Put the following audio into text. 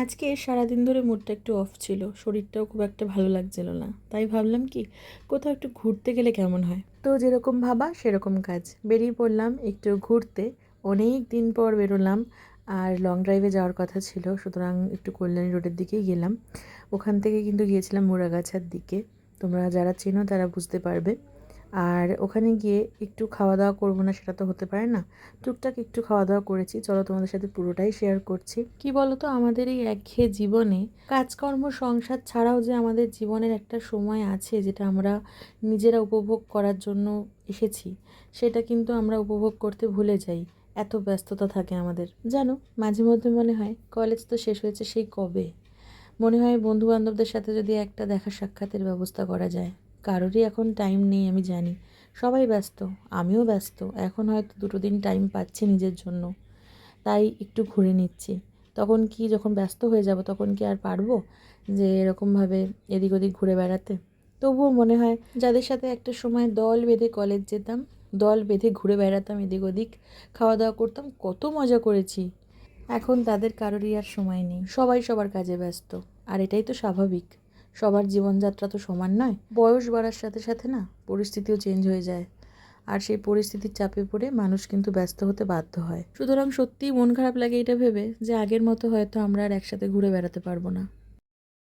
আজকে সারাদিন ধরে মুডটা একটু অফ ছিল, শরীরটাও খুব একটা ভালো লাগছিল না। তাই ভাবলাম কি কোথাও একটু ঘুরতে গেলে কেমন হয়। তো যেরকম ভাবা সেরকম কাজ, বেরিয়ে পড়লাম একটু ঘুরতে। অনেক দিন পর বেরোলাম, আর লং ড্রাইভে যাওয়ার কথা ছিল, সুতরাং একটু কল্যাণী রোডের দিকেই গেলাম। ওখান থেকে কিন্তু গিয়েছিলাম মুড়াগাছার দিকে। তোমরা যারা চেনো তারা বুঝতে পারবে। আর ওখানে গিয়ে একটু খাওয়া দাওয়া করবো না সেটা তো হতে পারে না। টুকটাক একটু খাওয়া দাওয়া করেছি, চলো তোমাদের সাথে পুরোটাই শেয়ার করছি। কি বলো তো, আমাদের এই একঘেয়ে জীবনে কাজকর্ম সংসার ছাড়াও যে আমাদের জীবনের একটা সময় আছে যেটা আমরা নিজেরা উপভোগ করার জন্য এসেছি, সেটা কিন্তু আমরা উপভোগ করতে ভুলে যাই। এত ব্যস্ততা থাকে আমাদের, জানো। মাঝে মধ্যে মনে হয় কলেজ তো শেষ হয়েছে সেই কবে। মনে হয় বন্ধু বান্ধবদের সাথে যদি একটা দেখা সাক্ষাতের ব্যবস্থা করা যায়। কারোরই এখন টাইম নেই, আমি জানি। সবাই ব্যস্ত, আমিও ব্যস্ত। এখন হয়তো দুটো দিন টাইম পাচ্ছি নিজের জন্য, তাই একটু ঘুরে নিচ্ছি। তখন কি, যখন ব্যস্ত হয়ে যাব তখন কি আর পারবো যে এরকমভাবে এদিক ওদিক ঘুরে বেড়াতে? তবুও মনে হয় যাদের সাথে একটা সময় দল বেঁধে কলেজ যেতাম, দল বেঁধে ঘুরে বেড়াতাম এদিক ওদিক, খাওয়া দাওয়া করতাম, কত মজা করেছি। এখন তাদের কারোরই আর সময় নেই, সবাই সবার কাজে ব্যস্ত। আর এটাই তো স্বাভাবিক, সবার জীবনযাত্রা তো সমান নয়। বয়স বাড়ার সাথে সাথে না পরিস্থিতিও চেঞ্জ হয়ে যায়, আর সেই পরিস্থিতির চাপে পড়ে মানুষ কিন্তু ব্যস্ত হতে বাধ্য হয়। সুতরাং সত্যিই মন খারাপ লাগে এটা ভেবে যে আগের মতো হয়তো আমরা আর একসাথে ঘুরে বেড়াতে পারবো না।